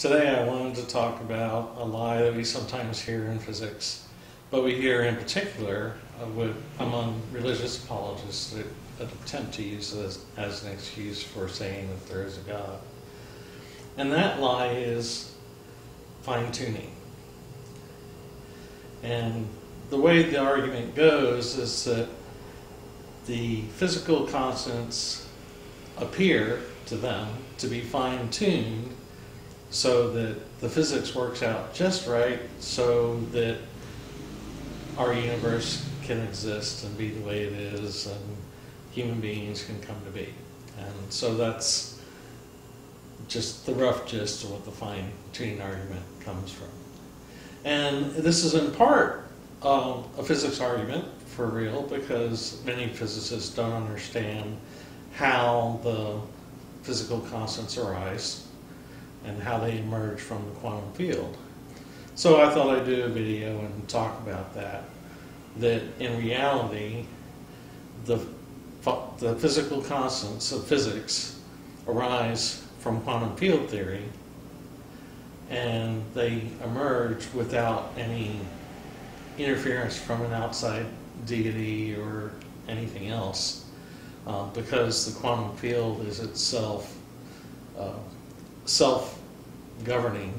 Today I wanted to talk about a lie that we sometimes hear in physics, but we hear in particular among religious apologists that attempt to use this as an excuse for saying that there is a God. And that lie is fine-tuning. And the way the argument goes is that the physical constants appear to them to be fine-tuned so that the physics works out just right so that our universe can exist and be the way it is and human beings can come to be. And so that's just the rough gist of what the fine-tuning argument comes from. And this is in part a physics argument for real, because many physicists don't understand how the physical constants arise and how they emerge from the quantum field. So I thought I'd do a video and talk about that in reality the physical constants of physics arise from quantum field theory, and they emerge without any interference from an outside deity or anything else, because the quantum field is itself self-governing,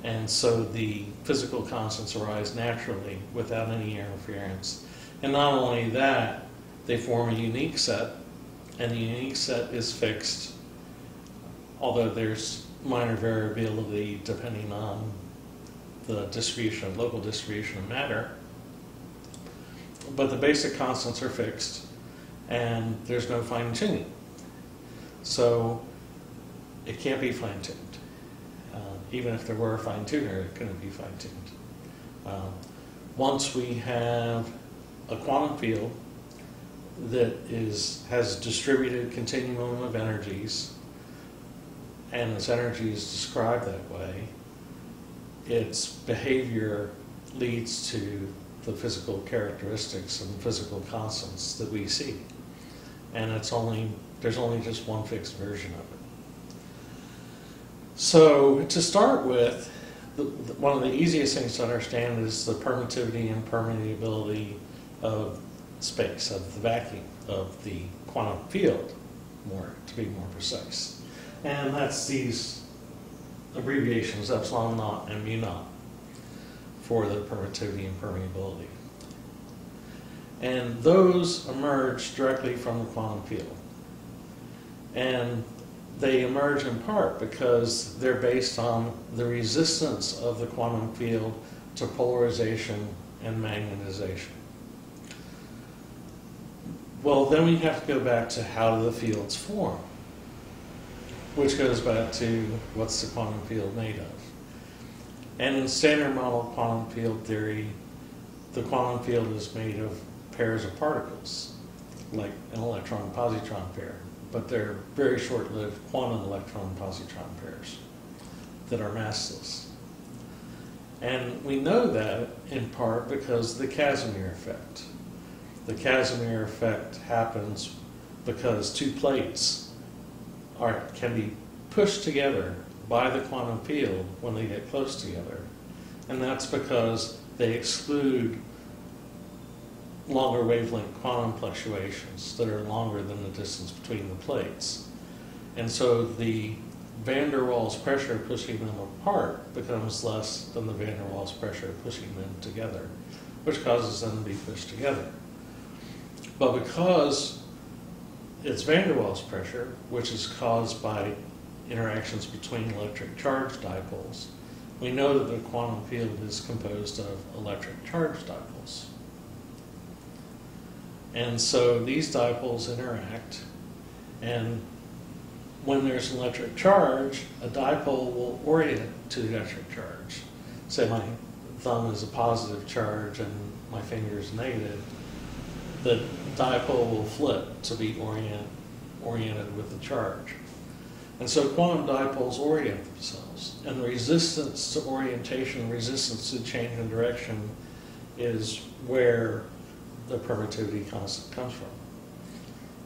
and so the physical constants arise naturally without any interference. And not only that, they form a unique set, and the unique set is fixed, although there's minor variability depending on the distribution, local distribution of matter. But the basic constants are fixed, and there's no fine-tuning. So it can't be fine-tuned. Even if there were a fine-tuner, it couldn't be fine-tuned. Once we have a quantum field that has distributed continuum of energies, and its energy is described that way, its behavior leads to the physical characteristics and physical constants that we see. And there's only just one fixed version of it. So to start with, one of the easiest things to understand is the permittivity and permeability of space, of the vacuum, of the quantum field, to be more precise. And that's these abbreviations, epsilon naught and mu naught, for the permittivity and permeability. And those emerge directly from the quantum field. And they emerge in part because they're based on the resistance of the quantum field to polarization and magnetization. Well, then we have to go back to how do the fields form, which goes back to what's the quantum field made of. And in standard model quantum field theory, the quantum field is made of pairs of particles, like an electron-positron pair, but they're very short-lived quantum electron-positron pairs that are massless. And we know that in part because of the Casimir effect. The Casimir effect happens because two plates can be pushed together by the quantum field when they get close together. And that's because they exclude longer wavelength quantum fluctuations that are longer than the distance between the plates. And so the van der Waals pressure pushing them apart becomes less than the van der Waals pressure pushing them together, which causes them to be pushed together. But because it's van der Waals pressure, which is caused by interactions between electric charge dipoles, we know that the quantum field is composed of electric charge dipoles. And so these dipoles interact, and when there's an electric charge, a dipole will orient to the electric charge. Say my thumb is a positive charge and my finger is negative, the dipole will flip to be oriented with the charge. And so quantum dipoles orient themselves, and the resistance to orientation, resistance to change in direction is where the permittivity constant comes from.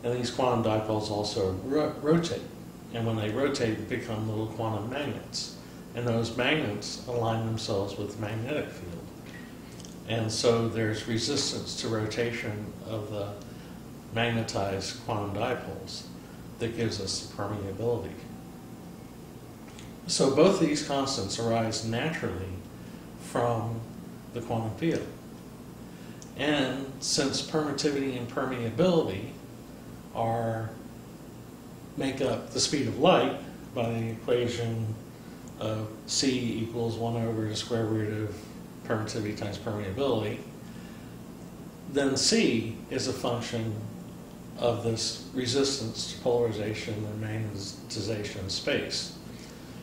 And these quantum dipoles also rotate. And when they rotate, they become little quantum magnets. And those magnets align themselves with the magnetic field. And so there's resistance to rotation of the magnetized quantum dipoles that gives us the permeability. So both of these constants arise naturally from the quantum field. And since permittivity and permeability make up the speed of light by the equation of C equals 1 over the square root of permittivity times permeability, then C is a function of this resistance to polarization and magnetization of space,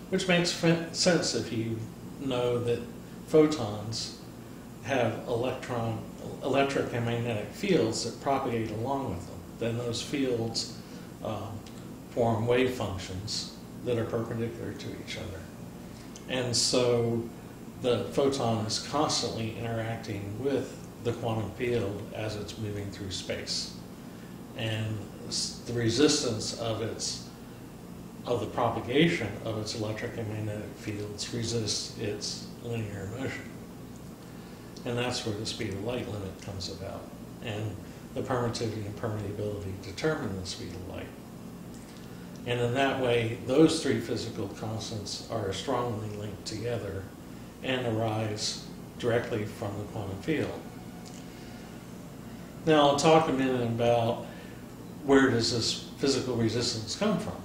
which makes sense if you know that photons have electric and magnetic fields that propagate along with them. Then those fields form wave functions that are perpendicular to each other. And so the photon is constantly interacting with the quantum field as it's moving through space. And the resistance of the propagation of its electric and magnetic fields resists its linear motion. And that's where the speed of light limit comes about. And the permittivity and permeability determine the speed of light. And in that way, those three physical constants are strongly linked together and arise directly from the quantum field. Now I'll talk a minute about where does this physical resistance come from.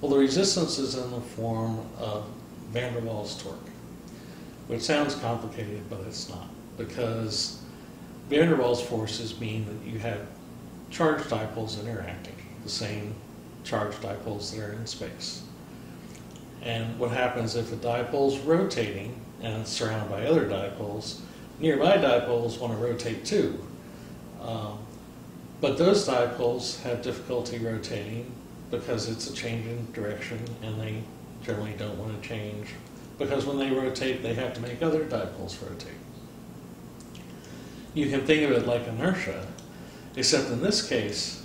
Well, the resistance is in the form of van der Waals torque, which sounds complicated, but it's not, because van der Waals forces mean that you have charged dipoles interacting, the same charged dipoles that are in space. And what happens if a dipole's rotating and it's surrounded by other dipoles, nearby dipoles want to rotate too. But those dipoles have difficulty rotating because it's a change in direction, and they generally don't want to change because when they rotate, they have to make other dipoles rotate. You can think of it like inertia, except in this case,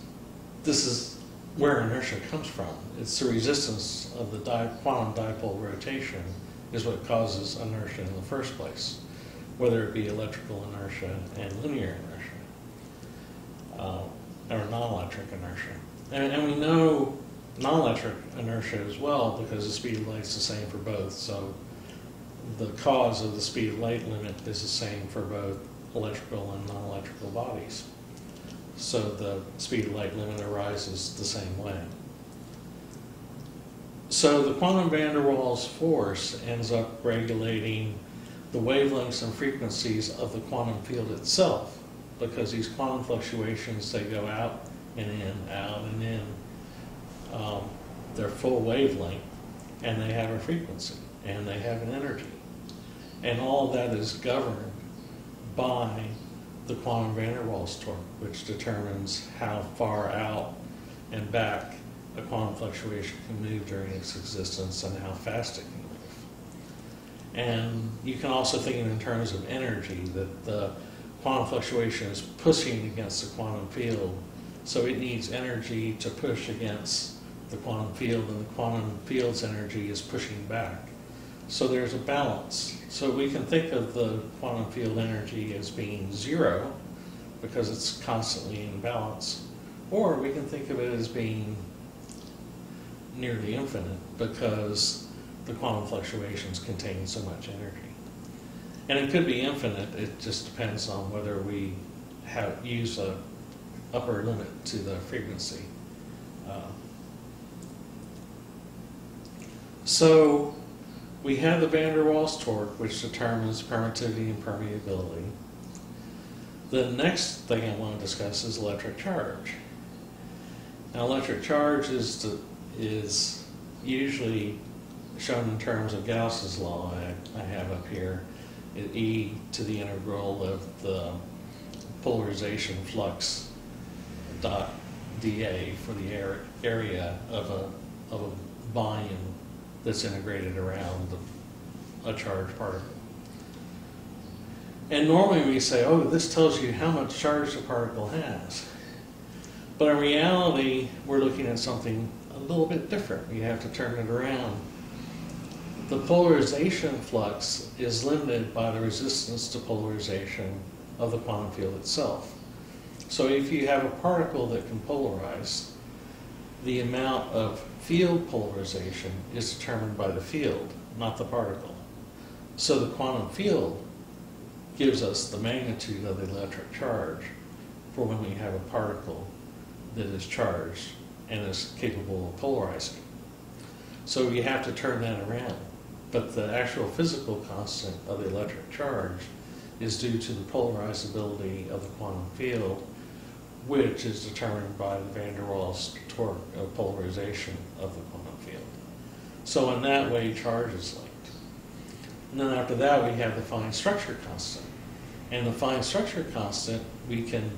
this is where inertia comes from. It's the resistance of the quantum dipole rotation is what causes inertia in the first place, whether it be electrical inertia and linear inertia, or non-electric inertia. And we know non-electric inertia as well because the speed of light is the same for both. So the cause of the speed of light limit is the same for both electrical and non-electrical bodies. So the speed of light limit arises the same way. So the quantum van der Waals force ends up regulating the wavelengths and frequencies of the quantum field itself, because these quantum fluctuations, they go out and in, out and in. They're full wavelength, and they have a frequency, and they have an energy. And all of that is governed by the quantum van der Waals torque, which determines how far out and back a quantum fluctuation can move during its existence and how fast it can move. And you can also think in terms of energy, that the quantum fluctuation is pushing against the quantum field, so it needs energy to push against the quantum field, and the quantum field's energy is pushing back. So there's a balance. So we can think of the quantum field energy as being zero because it's constantly in balance, or we can think of it as being nearly infinite because the quantum fluctuations contain so much energy. And it could be infinite, it just depends on whether we use a upper limit to the frequency. So we have the van der Waals torque, which determines permittivity and permeability. The next thing I want to discuss is electric charge. Now, electric charge is usually shown in terms of Gauss's law. I have up here E to the integral of the polarization flux dot dA for the area of a volume that's integrated around a charged particle. And normally we say, oh, this tells you how much charge the particle has. But in reality, we're looking at something a little bit different. You have to turn it around. The polarization flux is limited by the resistance to polarization of the quantum field itself. So if you have a particle that can polarize, the amount of field polarization is determined by the field, not the particle. So the quantum field gives us the magnitude of the electric charge for when we have a particle that is charged and is capable of polarizing. So you have to turn that around. But the actual physical constant of the electric charge is due to the polarizability of the quantum field, which is determined by the van der Waals torque of polarization of the quantum field. So in that way, charge is linked. And then after that, we have the fine structure constant. And the fine structure constant, we can,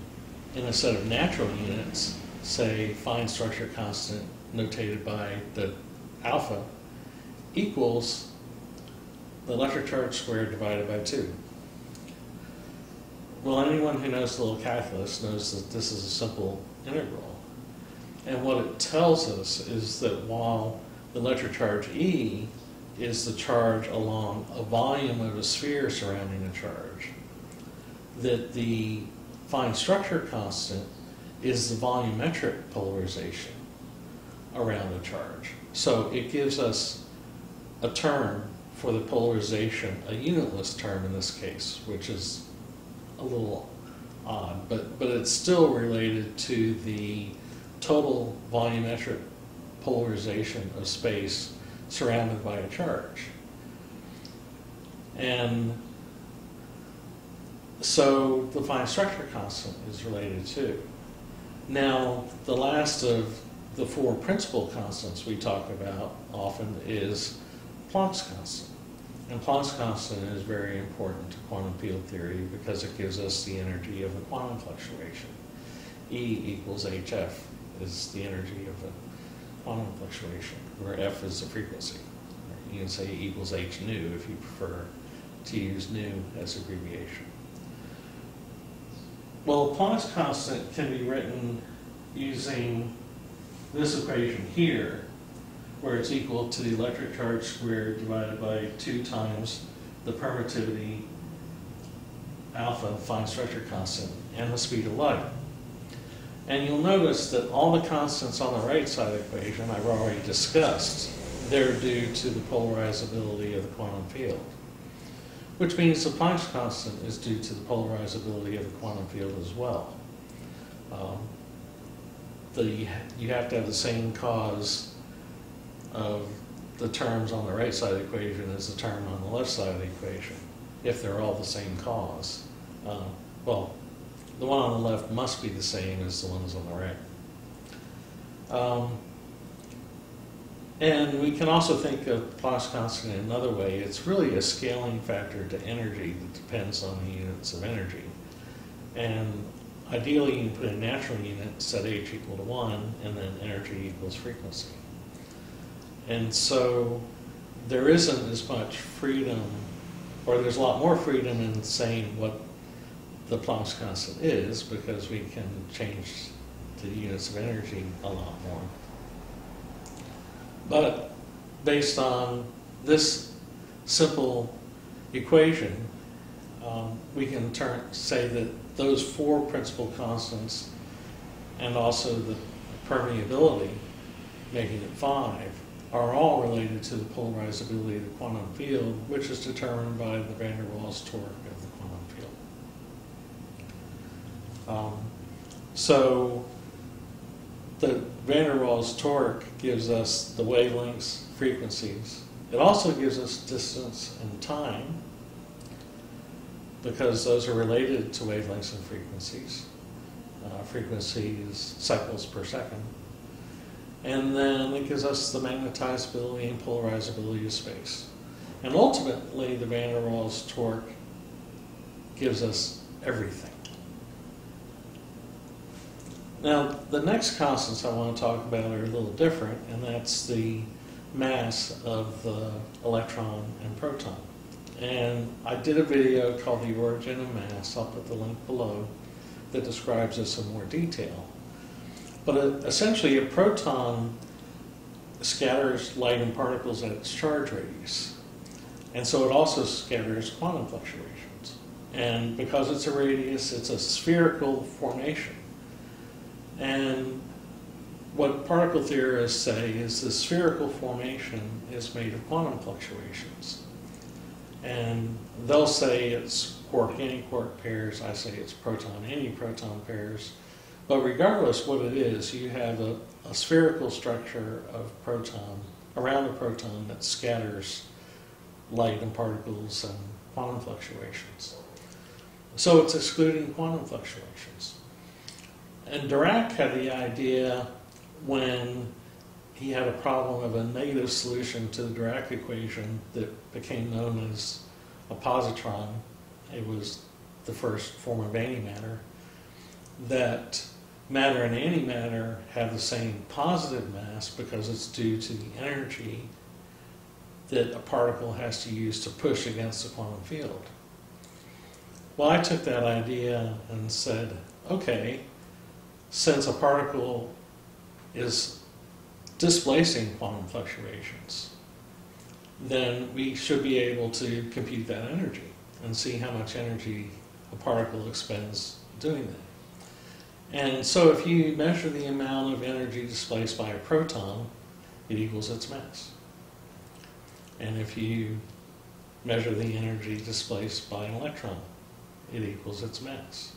in a set of natural units, say fine structure constant notated by the alpha equals the electric charge squared divided by 2. Well, anyone who knows a little calculus knows that this is a simple integral. And what it tells us is that while the electric charge E is the charge along a volume of a sphere surrounding a charge, that the fine structure constant is the volumetric polarization around a charge. So it gives us a term for the polarization, a unitless term in this case, which is a little odd, but it's still related to the total volumetric polarization of space surrounded by a charge. And so the fine structure constant is related too. Now, the last of the 4 principal constants we talk about often is Planck's constant. And Planck's constant is very important to quantum field theory because it gives us the energy of the quantum fluctuation. E equals HF is the energy of the quantum fluctuation, where F is the frequency. You can say E equals H nu if you prefer to use nu as abbreviation. Well, Planck's constant can be written using this equation here, where it's equal to the electric charge squared divided by 2 times the permittivity alpha fine structure constant and the speed of light. And you'll notice that all the constants on the right side of the equation I've already discussed. They're due to the polarizability of the quantum field, which means the Planck's constant is due to the polarizability of the quantum field as well. You have to have the same cause of the terms on the right side of the equation as the term on the left side of the equation, if they're all the same cause. Well, the one on the left must be the same as the ones on the right. And we can also think of Planck's constant in another way. It's really a scaling factor to energy that depends on the units of energy. And ideally, you can put a natural unit, set h equal to 1, and then energy equals frequency. And so there isn't as much freedom, or there's a lot more freedom in saying what the Planck's constant is, because we can change the units of energy a lot more. But based on this simple equation, we can say that those 4 principal constants and also the permeability, making it 5, are all related to the polarizability of the quantum field, which is determined by the van der Waals torque of the quantum field. So the van der Waals torque gives us the wavelengths, frequencies. It also gives us distance and time, because those are related to wavelengths and frequencies. Frequency is cycles per second. And then it gives us the magnetizability and polarizability of space. And ultimately, the van der Waals torque gives us everything. Now, the next constants I want to talk about are a little different, and that's the mass of the electron and proton. And I did a video called The Origin of Mass, I'll put the link below, that describes this in more detail. But essentially, a proton scatters light and particles at its charge radius. And so it also scatters quantum fluctuations. And because it's a radius, it's a spherical formation. And what particle theorists say is the spherical formation is made of quantum fluctuations. And they'll say it's quark-antiquark pairs. I say it's proton-antiproton pairs. But regardless what it is, you have a spherical structure of proton around a proton that scatters light and particles and quantum fluctuations. So it's excluding quantum fluctuations. And Dirac had the idea when he had a problem of a negative solution to the Dirac equation that became known as a positron. It was the first form of antimatter, that matter and antimatter have the same positive mass because it's due to the energy that a particle has to use to push against the quantum field. Well, I took that idea and said, okay, since a particle is displacing quantum fluctuations, then we should be able to compute that energy and see how much energy a particle expends doing that. And so if you measure the amount of energy displaced by a proton, it equals its mass. And if you measure the energy displaced by an electron, it equals its mass.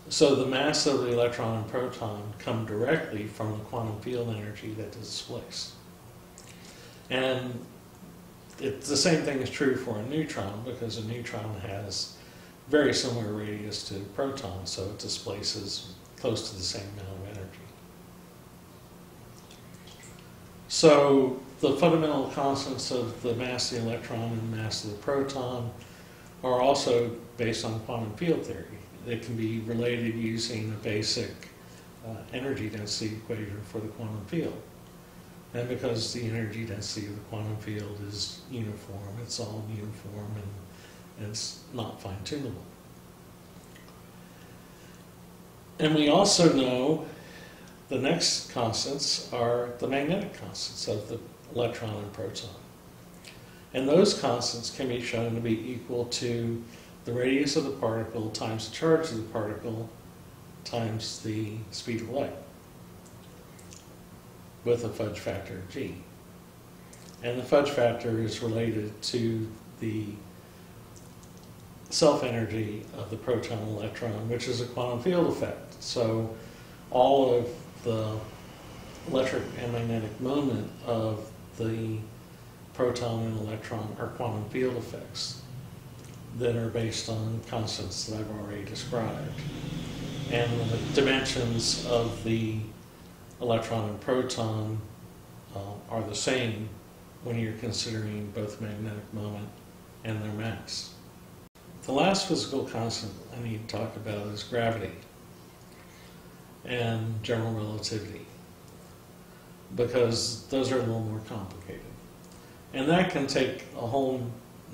So the mass of the electron and proton come directly from the quantum field energy that is displaced. And the same thing is true for a neutron, because a neutron has very similar radius to a proton, so it displaces close to the same amount of energy. So the fundamental constants of the mass of the electron and the mass of the proton are also based on quantum field theory. They can be related using a basic energy density equation for the quantum field. And because the energy density of the quantum field is uniform, it's all uniform and it's not fine-tunable. And we also know the next constants are the magnetic constants of the electron and proton. And those constants can be shown to be equal to the radius of the particle times the charge of the particle times the speed of light, with a fudge factor of g. And the fudge factor is related to the self-energy of the proton and electron, which is a quantum field effect. So all of the electric and magnetic moment of the proton and electron are quantum field effects that are based on constants that I've already described. And the dimensions of the electron and proton are the same when you're considering both magnetic moment and their mass. The last physical constant I need to talk about is gravity and general relativity, because those are a little more complicated. And that can take a whole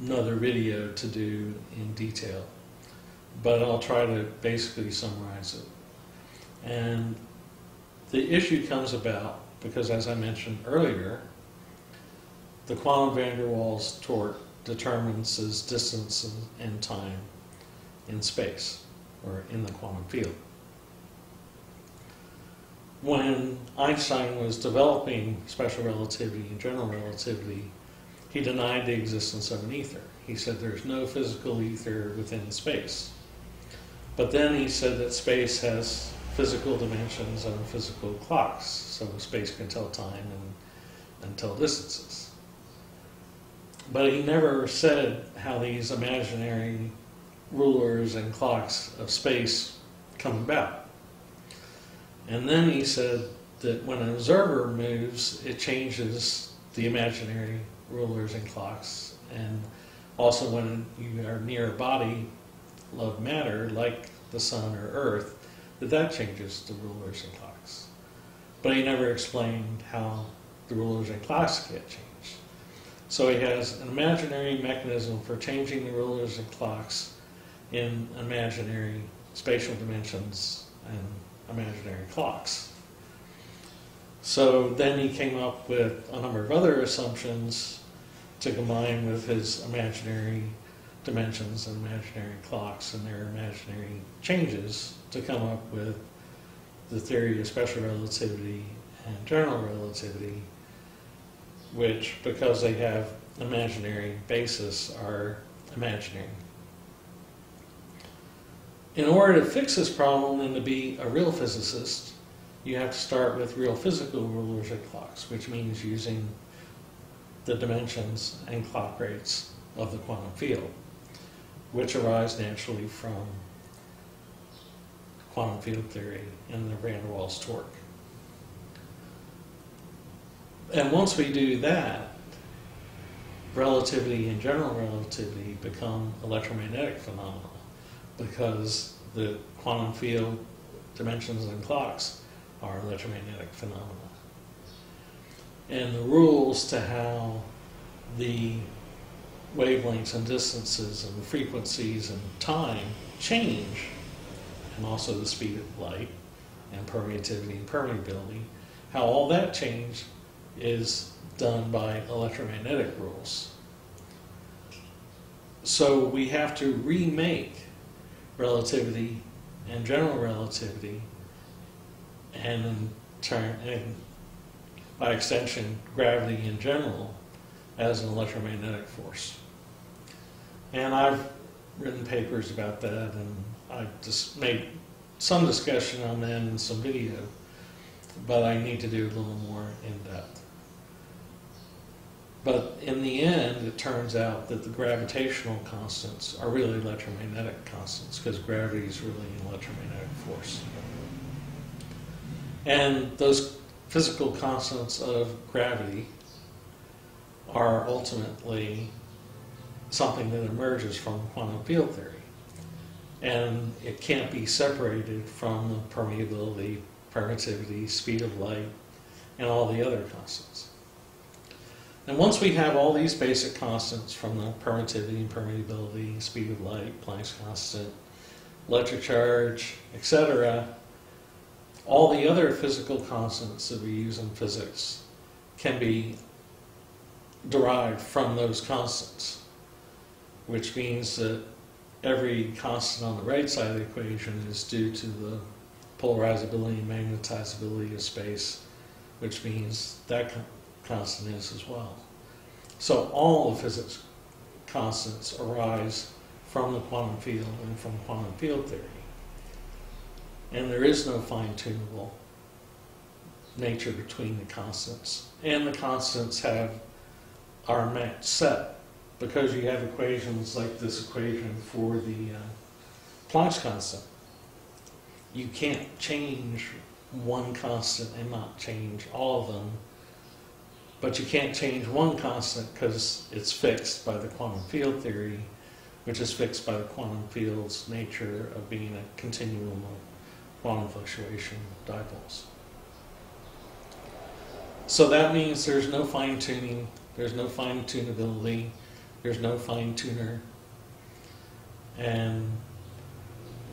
another video to do in detail, but I'll try to basically summarize it. And the issue comes about because, as I mentioned earlier, the quantum van der Waals torque determines distance and time in space, or in the quantum field. When Einstein was developing special relativity and general relativity, he denied the existence of an ether. He said there's no physical ether within space. But then he said that space has physical dimensions and physical clocks, so space can tell time and tell distances. But he never said how these imaginary rulers and clocks of space come about. And then he said that when an observer moves, it changes the imaginary rulers and clocks, and also when you are near a body of matter like the sun or earth, that changes the rulers and clocks. But he never explained how the rulers and clocks get changed. So he has an imaginary mechanism for changing the rulers and clocks in imaginary spatial dimensions and imaginary clocks. So then he came up with a number of other assumptions to combine with his imaginary dimensions and imaginary clocks and their imaginary changes to come up with the theory of special relativity and general relativity, which, because they have imaginary basis, are imaginary. In order to fix this problem and to be a real physicist, you have to start with real physical rulers of clocks, which means using the dimensions and clock rates of the quantum field, which arise naturally from quantum field theory and the van der Waals torque. And once we do that, relativity and general relativity become electromagnetic phenomena, because the quantum field dimensions and clocks are electromagnetic phenomena. And the rules to how the wavelengths and distances and frequencies and time change, and also the speed of light and permeativity and permeability, how all that change is done by electromagnetic rules. So we have to remake relativity and general relativity, and in turn, and by extension, gravity in general, as an electromagnetic force. And I've written papers about that, and I've just made some discussion on that in some video, but I need to do a little more in depth. But in the end, it turns out that the gravitational constants are really electromagnetic constants, because gravity is really an electromagnetic force. And those physical constants of gravity are ultimately something that emerges from quantum field theory. And it can't be separated from the permeability, permittivity, speed of light, and all the other constants. And once we have all these basic constants from the permittivity, permeability, speed of light, Planck's constant, electric charge, etc., all the other physical constants that we use in physics can be derived from those constants, which means that every constant on the right side of the equation is due to the polarizability and magnetizability of space, which means that constant is as well. So all the physics constants arise from the quantum field and from quantum field theory. And there is no fine-tunable nature between the constants. And the constants are matched set, because you have equations like this equation for the Planck's constant. You can't change one constant and not change all of them, but you can't change one constant because it's fixed by the quantum field theory, which is fixed by the quantum field's nature of being a continuum of quantum fluctuation dipoles. So that means there's no fine-tuning, there's no fine-tunability, there's no fine-tuner, and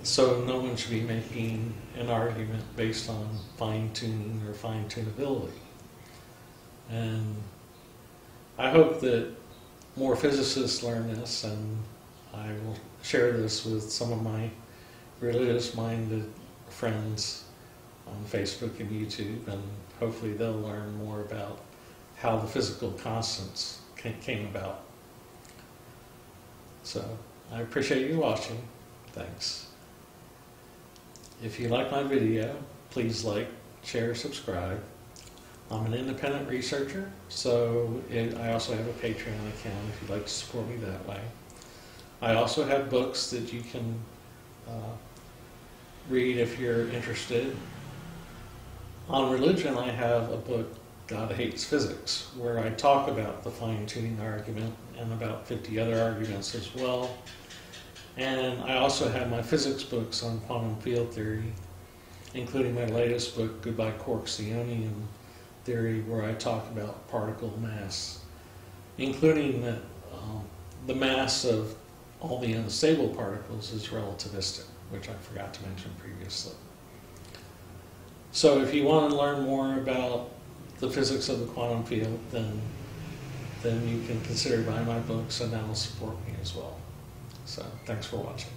so no one should be making an argument based on fine-tuning or fine-tunability. And I hope that more physicists learn this, and I will share this with some of my religious-minded friends on Facebook and YouTube, and hopefully they'll learn more about how the physical constants came about. So I appreciate you watching. Thanks. If you like my video, please like, share, subscribe. I'm an independent researcher, so I also have a Patreon account if you'd like to support me that way. I also have books that you can read if you're interested. On religion, I have a book, God Hates Physics, where I talk about the fine-tuning argument and about 50 other arguments as well. And I also have my physics books on quantum field theory, including my latest book, Goodbye Quarks, the Onium Theory, where I talk about particle mass, including that the mass of all the unstable particles is relativistic, which I forgot to mention previously. So if you want to learn more about the physics of the quantum field, then you can consider buying my books, and that will support me as well. So thanks for watching.